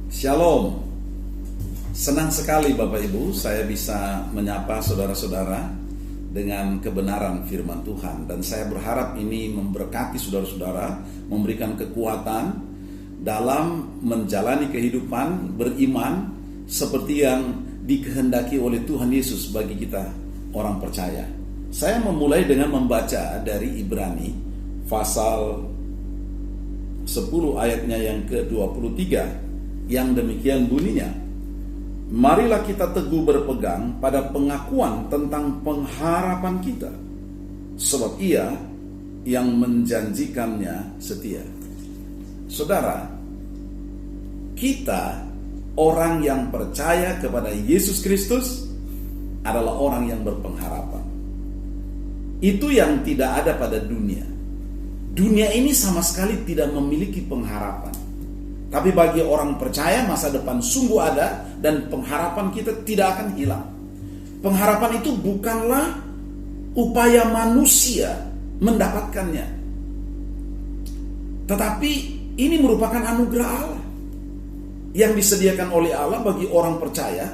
Shalom. Senang sekali Bapak Ibu saya bisa menyapa saudara-saudara dengan kebenaran firman Tuhan. Dan saya berharap ini memberkati saudara-saudara, memberikan kekuatan dalam menjalani kehidupan beriman seperti yang dikehendaki oleh Tuhan Yesus bagi kita orang percaya. Saya memulai dengan membaca dari Ibrani pasal 10 ayatnya yang ke-23 yang demikian bunyinya. Marilah kita teguh berpegang pada pengakuan tentang pengharapan kita, sebab Ia yang menjanjikannya setia. Saudara, kita orang yang percaya kepada Yesus Kristus adalah orang yang berpengharapan. Itu yang tidak ada pada dunia. Dunia ini sama sekali tidak memiliki pengharapan. Tapi bagi orang percaya masa depan sungguh ada dan pengharapan kita tidak akan hilang. Pengharapan itu bukanlah upaya manusia mendapatkannya. Tetapi ini merupakan anugerah Allah yang disediakan oleh Allah bagi orang percaya.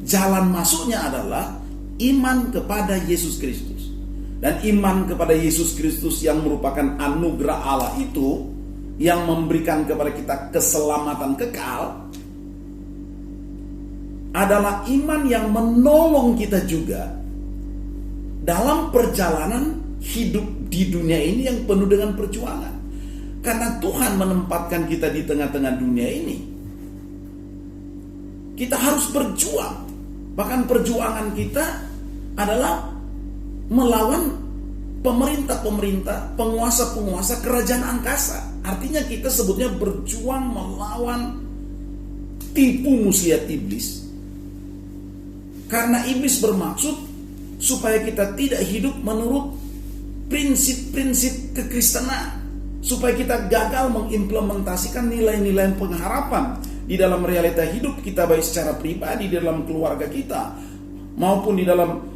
Jalan masuknya adalah iman kepada Yesus Kristus. Dan iman kepada Yesus Kristus yang merupakan anugerah Allah itu, yang memberikan kepada kita keselamatan kekal, adalah iman yang menolong kita juga dalam perjalanan hidup di dunia ini yang penuh dengan perjuangan. Karena Tuhan menempatkan kita di tengah-tengah dunia ini, kita harus berjuang. Bahkan perjuangan kita adalah melawan pemerintah-pemerintah, penguasa-penguasa kerajaan angkasa. Artinya kita sebutnya berjuang melawan tipu muslihat iblis. Karena iblis bermaksud supaya kita tidak hidup menurut prinsip-prinsip kekristenan, supaya kita gagal mengimplementasikan nilai-nilai pengharapan di dalam realita hidup kita, baik secara pribadi, di dalam keluarga kita, maupun di dalam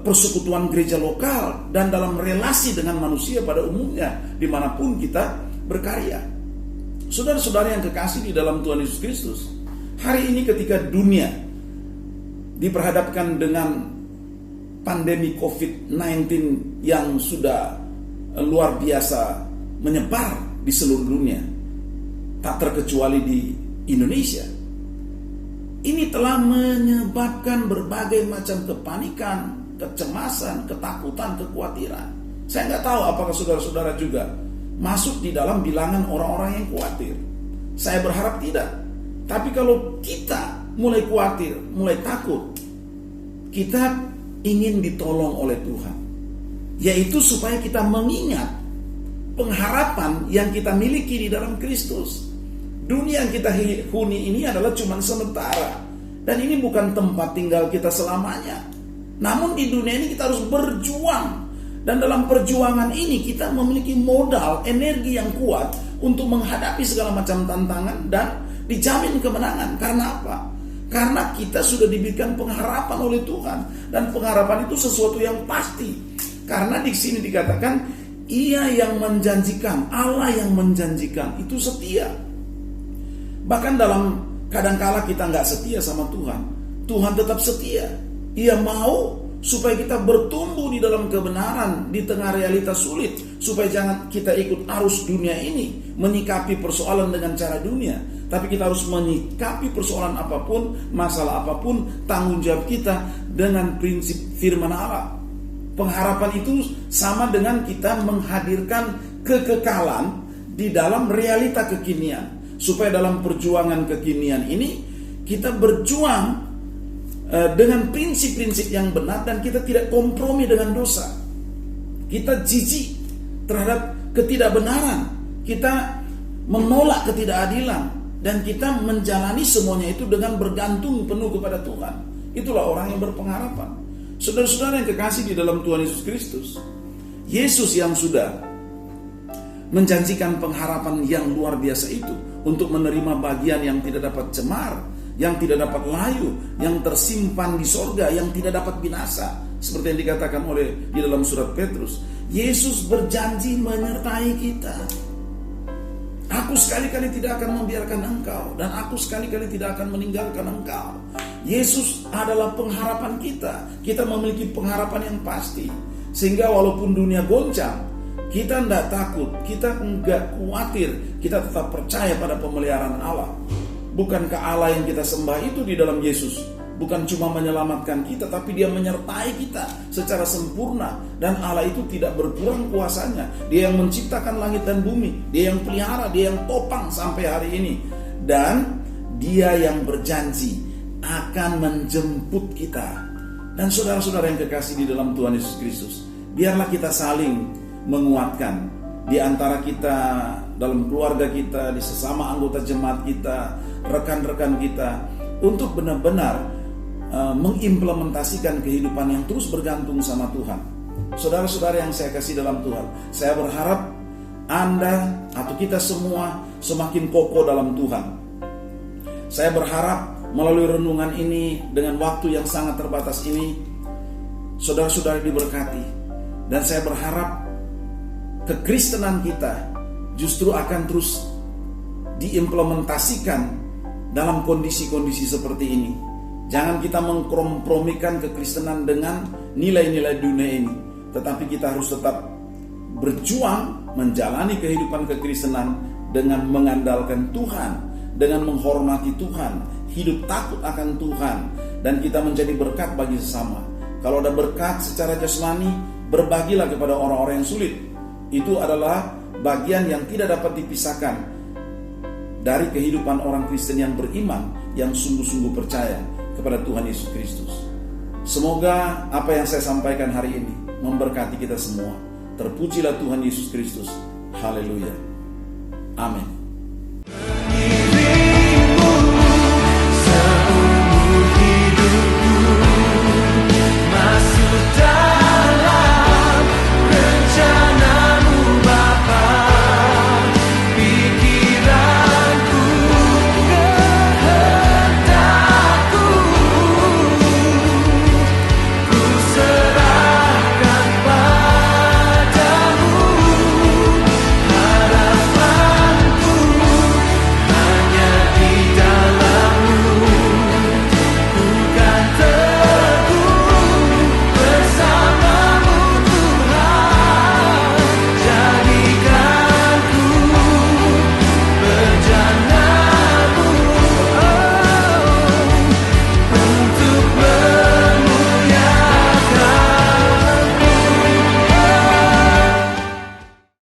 persekutuan gereja lokal dan dalam relasi dengan manusia pada umumnya dimanapun kita berkarya. Saudara-saudara yang kekasih di dalam Tuhan Yesus Kristus, hari ini ketika dunia diperhadapkan dengan pandemi COVID-19 yang sudah luar biasa menyebar di seluruh dunia, tak terkecuali di Indonesia, ini telah menyebabkan berbagai macam kepanikan, kecemasan, ketakutan, kekhawatiran. Saya nggak tahu apakah saudara-saudara juga masuk di dalam bilangan orang-orang yang khawatir. Saya berharap tidak. Tapi kalau kita mulai khawatir, mulai takut, kita ingin ditolong oleh Tuhan. Yaitu supaya kita mengingat pengharapan yang kita miliki di dalam Kristus. Dunia yang kita huni ini adalah cuma sementara. Dan ini bukan tempat tinggal kita selamanya. Namun di dunia ini kita harus berjuang. Dan dalam perjuangan ini kita memiliki modal, energi yang kuat untuk menghadapi segala macam tantangan dan dijamin kemenangan. Karena apa? Karena kita sudah diberikan pengharapan oleh Tuhan. Dan pengharapan itu sesuatu yang pasti. Karena di sini dikatakan, Ia yang menjanjikan, Allah yang menjanjikan, itu setia. Bahkan dalam kadangkala kita nggak setia sama Tuhan, Tuhan tetap setia. Ia mau supaya kita bertumbuh di dalam kebenaran di tengah realita sulit, supaya jangan kita ikut arus dunia ini, menyikapi persoalan dengan cara dunia. Tapi kita harus menyikapi persoalan apapun, masalah apapun, tanggung jawab kita dengan prinsip firman Allah. Pengharapan itu sama dengan kita menghadirkan kekekalan di dalam realita kekinian. Supaya dalam perjuangan kekinian ini kita berjuang dengan prinsip-prinsip yang benar dan kita tidak kompromi dengan dosa. Kita jijik terhadap ketidakbenaran, kita menolak ketidakadilan, dan kita menjalani semuanya itu dengan bergantung penuh kepada Tuhan. Itulah orang yang berpengharapan. Saudara-saudara yang kekasih di dalam Tuhan Yesus Kristus, Yesus yang sudah menjanjikan pengharapan yang luar biasa itu untuk menerima bagian yang tidak dapat cemar, yang tidak dapat layu, yang tersimpan di sorga, yang tidak dapat binasa. Seperti yang dikatakan oleh di dalam surat Petrus, Yesus berjanji menyertai kita. Apa Aku sekali-kali tidak akan membiarkan engkau, dan aku sekali-kali tidak akan meninggalkan engkau. Yesus adalah pengharapan kita. Kita memiliki pengharapan yang pasti. Sehingga walaupun dunia goncang, kita tidak takut, kita enggak khawatir, kita tetap percaya pada pemeliharaan Allah. Bukankah Allah yang kita sembah itu di dalam Yesus bukan cuma menyelamatkan kita, tapi Dia menyertai kita secara sempurna. Dan Allah itu tidak berkurang kuasanya. Dia yang menciptakan langit dan bumi, Dia yang pelihara, Dia yang topang sampai hari ini. Dan Dia yang berjanji akan menjemput kita. Dan saudara-saudara yang kekasih di dalam Tuhan Yesus Kristus, biarlah kita saling menguatkan di antara kita, dalam keluarga kita, di sesama anggota jemaat kita, rekan-rekan kita, untuk benar-benar mengimplementasikan kehidupan yang terus bergantung sama Tuhan. Saudara-saudara yang saya kasih dalam Tuhan, saya berharap Anda atau kita semua semakin kokoh dalam Tuhan. Saya berharap melalui renungan ini, dengan waktu yang sangat terbatas ini, saudara-saudara diberkati. Dan saya berharap kekristenan kita justru akan terus diimplementasikan dalam kondisi-kondisi seperti ini. Jangan kita mengkompromikan kekristenan dengan nilai-nilai dunia ini, tetapi kita harus tetap berjuang menjalani kehidupan kekristenan dengan mengandalkan Tuhan, dengan menghormati Tuhan, hidup takut akan Tuhan, dan kita menjadi berkat bagi sesama. Kalau ada berkat secara jasmani, berbagilah kepada orang-orang yang sulit. Itu adalah bagian yang tidak dapat dipisahkan dari kehidupan orang Kristen yang beriman, yang sungguh-sungguh percaya kepada Tuhan Yesus Kristus. Semoga apa yang saya sampaikan hari ini memberkati kita semua. Terpujilah Tuhan Yesus Kristus. Haleluya. Amin.